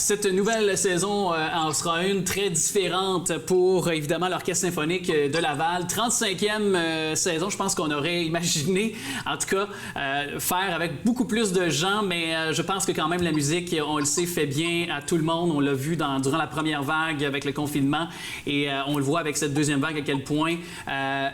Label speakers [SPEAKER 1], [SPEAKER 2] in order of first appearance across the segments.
[SPEAKER 1] Cette nouvelle saison en sera une très différente pour, évidemment, l'Orchestre symphonique de Laval. 35e saison, je pense qu'on aurait imaginé, en tout cas, faire avec beaucoup plus de gens, mais je pense que quand même la musique, on le sait, fait bien à tout le monde. On l'a vu durant la première vague avec le confinement et on le voit avec cette deuxième vague à quel point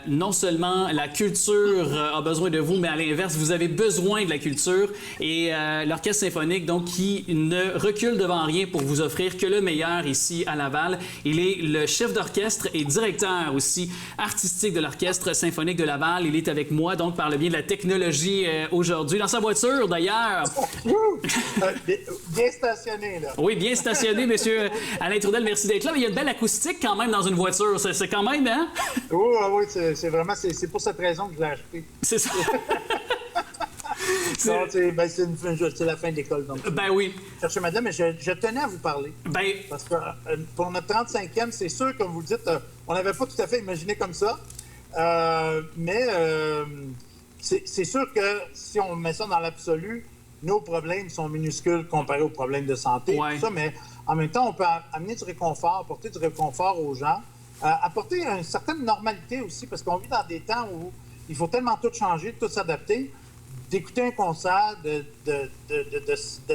[SPEAKER 1] non seulement la culture a besoin de vous, mais à l'inverse, vous avez besoin de la culture. Et l'Orchestre symphonique, donc, qui ne recule devant rien pour vous offrir que le meilleur ici à Laval. Il est le chef d'orchestre et directeur aussi artistique de l'Orchestre symphonique de Laval. Il est avec moi, donc, par le biais de la technologie aujourd'hui, dans sa voiture, d'ailleurs.
[SPEAKER 2] Bien stationné, là.
[SPEAKER 1] Oui, bien stationné, monsieur Alain Trudel, merci d'être là. Mais il y a une belle acoustique quand même dans une voiture. C'est quand même, hein?
[SPEAKER 2] Oui, c'est vraiment, c'est pour cette raison que je l'ai acheté.
[SPEAKER 1] C'est ça.
[SPEAKER 2] Non, c'est la fin de l'école. Donc,
[SPEAKER 1] ben oui.
[SPEAKER 2] Cherchez madame, mais je tenais à vous parler.
[SPEAKER 1] Ben...
[SPEAKER 2] Parce que pour notre 35e, c'est sûr, comme vous le dites, on n'avait pas tout à fait imaginé comme ça. Mais c'est sûr que si on met ça dans l'absolu, nos problèmes sont minuscules comparés aux problèmes de santé.
[SPEAKER 1] Ouais.
[SPEAKER 2] Tout ça, mais en même temps, on peut amener du réconfort, apporter du réconfort aux gens, apporter une certaine normalité aussi, parce qu'on vit dans des temps où il faut tellement tout changer, tout s'adapter. D'écouter un concert,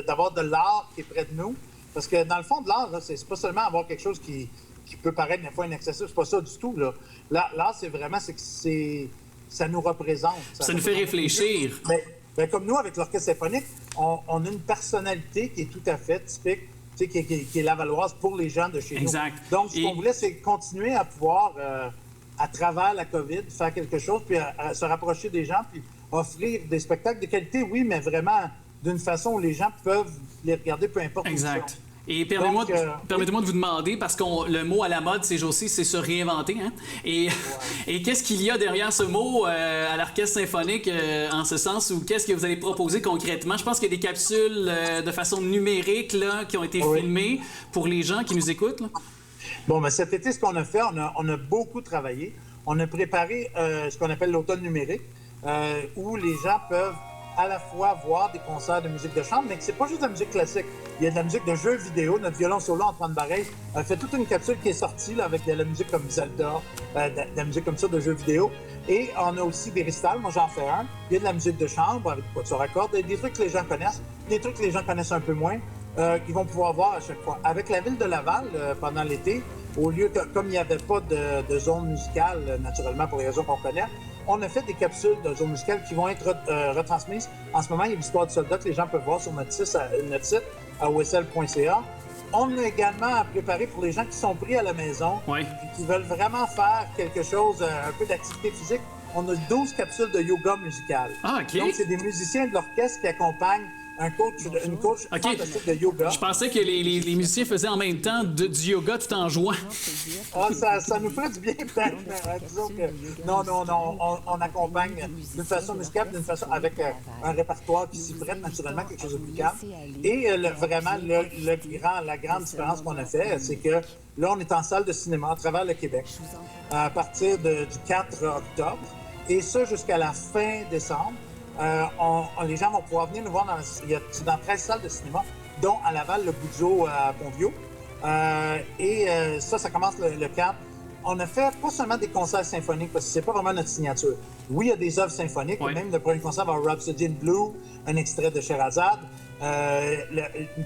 [SPEAKER 2] d'avoir de l'art qui est près de nous. Parce que dans le fond de l'art, c'est pas seulement avoir quelque chose qui peut paraître des fois inaccessible, c'est pas ça du tout. L'art, c'est vraiment, ça nous représente.
[SPEAKER 1] Ça nous fait réfléchir.
[SPEAKER 2] Mais comme nous, avec l'Orchestre symphonique, on a une personnalité qui est tout à fait typique, qui est lavalloise pour les gens de chez nous. Donc, ce qu'on voulait, c'est continuer à pouvoir, à travers la COVID, faire quelque chose, puis à se rapprocher des gens, puis offrir des spectacles de qualité, oui, mais vraiment d'une façon où les gens peuvent les regarder, peu importe où ils sont.
[SPEAKER 1] Et permettez-moi de vous demander, parce que le mot à la mode ces jours-ci, c'est se réinventer. Hein? Et qu'est-ce qu'il y a derrière ce mot à l'Orchestre symphonique, en ce sens, ou qu'est-ce que vous allez proposer concrètement? Je pense qu'il y a des capsules de façon numérique là, qui ont été filmées pour les gens qui nous écoutent. Là.
[SPEAKER 2] Bon, mais cet été, ce qu'on a fait, on a beaucoup travaillé. On a préparé ce qu'on appelle l'automne numérique, où les gens peuvent à la fois voir des concerts de musique de chambre, mais que c'est pas juste de la musique classique. Il y a de la musique de jeux vidéo. Notre violon solo, Antoine Bareil, a fait toute une capsule qui est sortie là, avec de la musique comme Zelda, de la musique comme ça de jeux vidéo. Et on a aussi des récitals. Moi, j'en fais un. Il y a de la musique de chambre avec quatuor à cordes, des trucs que les gens connaissent, des trucs que les gens connaissent un peu moins, qu'ils vont pouvoir voir à chaque fois. Avec la ville de Laval, pendant l'été, au lieu que, comme il n'y avait pas de zone musicale, naturellement, pour les raisons qu'on connaît, on a fait des capsules de zone musicale qui vont être retransmises. En ce moment, il y a l'histoire du soldat que les gens peuvent voir sur notre site à osl.ca. On a également préparé pour les gens qui sont pris à la maison et qui veulent vraiment faire quelque chose, un peu d'activité physique. On a 12 capsules de yoga musical.
[SPEAKER 1] Ah, OK.
[SPEAKER 2] Donc, c'est des musiciens de l'orchestre qui accompagnent une coach fantastique de yoga.
[SPEAKER 1] Je pensais que les musiciens faisaient en même temps du yoga tout en jouant.
[SPEAKER 2] Ah, ça nous ferait du bien, peut-être. Disons que non, on accompagne d'une façon musicale, avec un répertoire qui s'y prête naturellement, quelque chose de plus calme. Et vraiment, la grande différence qu'on a fait, c'est que là, on est en salle de cinéma à travers le Québec à partir du 4 octobre et ça jusqu'à la fin décembre. Les gens vont pouvoir venir nous voir dans 13 salles de cinéma, dont à Laval, le Buzo à Pont-Vieux. Ça commence le 4. On a fait pas seulement des concerts symphoniques, parce que c'est pas vraiment notre signature. Oui, il y a des œuvres symphoniques. Même le premier concert va avoir Rhapsody in Blue, un extrait de Sherazade.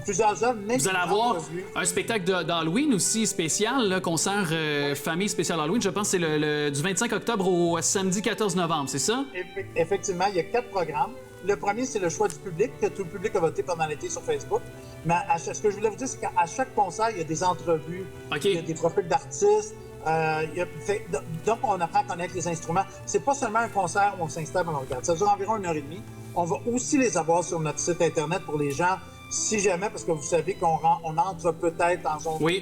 [SPEAKER 2] Plusieurs œuvres.
[SPEAKER 1] Vous allez avoir un spectacle d'Halloween aussi spécial, là, concert famille spécial Halloween. Je pense que c'est du 25 octobre au samedi 14 novembre, c'est ça?
[SPEAKER 2] Effectivement, il y a 4 programmes. Le premier, c'est le choix du public, que tout le public a voté pendant l'été sur Facebook. Mais ce que je voulais vous dire, c'est qu'à chaque concert, il y a des entrevues, il y a des profils d'artistes. Donc, on apprend à connaître les instruments. C'est pas seulement un concert où on s'installe et on regarde. Ça dure environ 1h30. On va aussi les avoir sur notre site Internet pour les gens, si jamais, parce que vous savez qu'on entre peut-être en zone rouge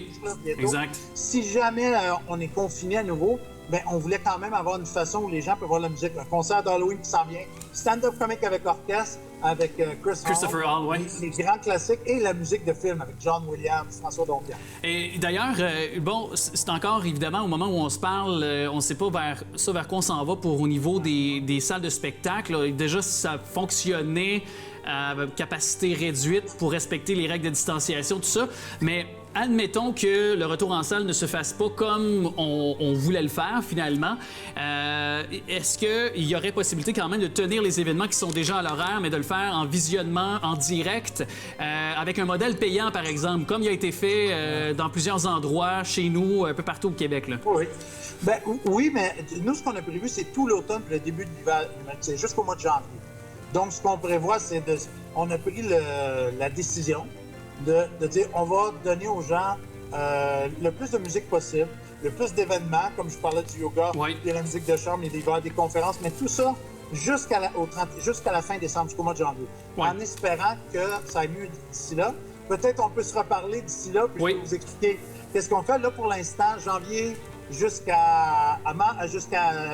[SPEAKER 2] bientôt.
[SPEAKER 1] Exact.
[SPEAKER 2] Si jamais on est confiné à nouveau, ben, on voulait quand même avoir une façon où les gens peuvent voir la musique. Un concert d'Halloween qui s'en vient, stand-up comique avec orchestre, avec Christopher Hall, les grands classiques et la musique de film avec John Williams, François Dompian.
[SPEAKER 1] Et d'ailleurs, bon, c'est encore évidemment au moment où on se parle, on ne sait pas vers quoi on s'en va au niveau des salles de spectacle. Là. Déjà, si ça fonctionnait à capacité réduite pour respecter les règles de distanciation, tout ça. Mais admettons que le retour en salle ne se fasse pas comme on voulait le faire finalement. Est-ce qu'il y aurait possibilité quand même de tenir les événements qui sont déjà à l'horaire, mais de le faire en visionnement, en direct, avec un modèle payant par exemple, comme il a été fait dans plusieurs endroits chez nous, un peu partout au Québec, là?
[SPEAKER 2] Oui. Ben, oui, mais nous, ce qu'on a prévu, c'est tout l'automne et le début de l'hiver. C'est jusqu'au mois de janvier. Donc, ce qu'on prévoit, c'est de... On a pris la décision de dire on va donner aux gens le plus de musique possible, le plus d'événements, comme je parlais du yoga,
[SPEAKER 1] oui.
[SPEAKER 2] Il y a la musique de chambre, il y a des conférences, mais tout ça jusqu'à la fin décembre, jusqu'au mois de janvier. Oui. En espérant que ça aille mieux d'ici là. Peut-être on peut se reparler d'ici là, puis je vais vous expliquer qu'est-ce qu'on fait. Là, pour l'instant, janvier jusqu'à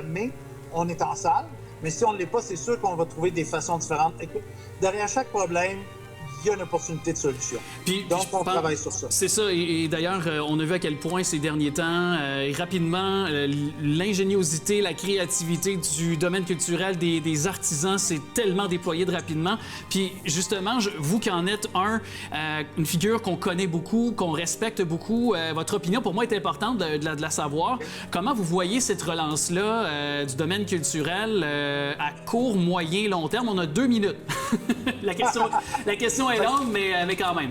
[SPEAKER 2] mai, on est en salle. Mais si on ne l'est pas, c'est sûr qu'on va trouver des façons différentes. Écoute, derrière chaque problème, il y a une opportunité de solution. Donc, on travaille sur ça.
[SPEAKER 1] C'est ça. Et d'ailleurs, on a vu à quel point ces derniers temps, rapidement, l'ingéniosité, la créativité du domaine culturel des artisans s'est tellement déployée rapidement. Puis justement, vous qui en êtes une figure qu'on connaît beaucoup, qu'on respecte beaucoup, votre opinion pour moi est importante de la savoir. Comment vous voyez cette relance-là du domaine culturel à court, moyen, long terme? On a 2 minutes. La question est longue, mais quand même.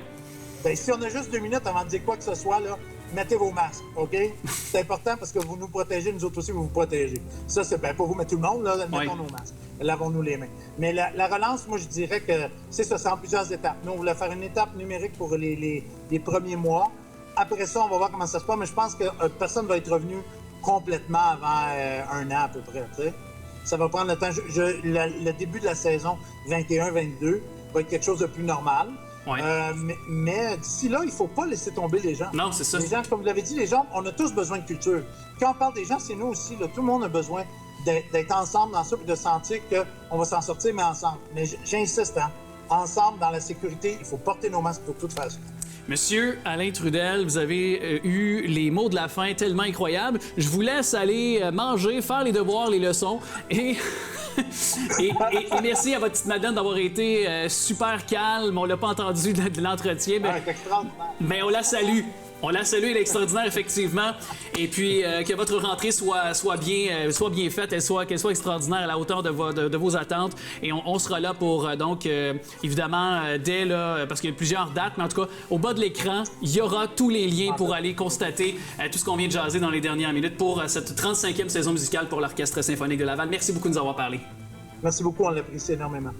[SPEAKER 2] Bien, si on a juste 2 minutes avant de dire quoi que ce soit, là, mettez vos masques, OK? C'est important parce que vous nous protégez, nous autres aussi, vous vous protégez. Ça, c'est bien pour vous, mais tout le monde, là, mettons nos masques. Lavons-nous les mains. Mais la relance, moi, je dirais que c'est ça, c'est en plusieurs étapes. Nous, on voulait faire une étape numérique pour les premiers mois. Après ça, on va voir comment ça se passe, mais je pense que personne ne va être revenu complètement avant 1 an à peu près, tu sais. Ça va prendre le temps. Le début de la saison 21-22 va être quelque chose de plus normal.
[SPEAKER 1] Ouais.
[SPEAKER 2] Mais d'ici là, il ne faut pas laisser tomber les gens.
[SPEAKER 1] Non, c'est ça.
[SPEAKER 2] Les gens, comme vous l'avez dit, les gens, on a tous besoin de culture. Quand on parle des gens, c'est nous aussi. Là, tout le monde a besoin d'être ensemble dans ça et de sentir qu'on va s'en sortir, mais ensemble. Mais j'insiste, hein, ensemble, dans la sécurité, il faut porter nos masques pour toute façon.
[SPEAKER 1] Monsieur Alain Trudel, vous avez eu les mots de la fin tellement incroyables. Je vous laisse aller manger, faire les devoirs, les leçons et... et merci à votre petite madame d'avoir été super calme. On l'a pas entendu de l'entretien, mais on la salue. On la salue, elle est extraordinaire, effectivement. Et puis, que votre rentrée soit bien faite, qu'elle soit extraordinaire à la hauteur de vos attentes. Et on sera là pour, donc, évidemment, dès là, parce qu'il y a plusieurs dates, mais en tout cas, au bas de l'écran, il y aura tous les liens pour aller constater tout ce qu'on vient de jaser dans les dernières minutes pour cette 35e saison musicale pour l'Orchestre symphonique de Laval. Merci beaucoup de nous avoir parlé.
[SPEAKER 2] Merci beaucoup, on l'apprécie énormément.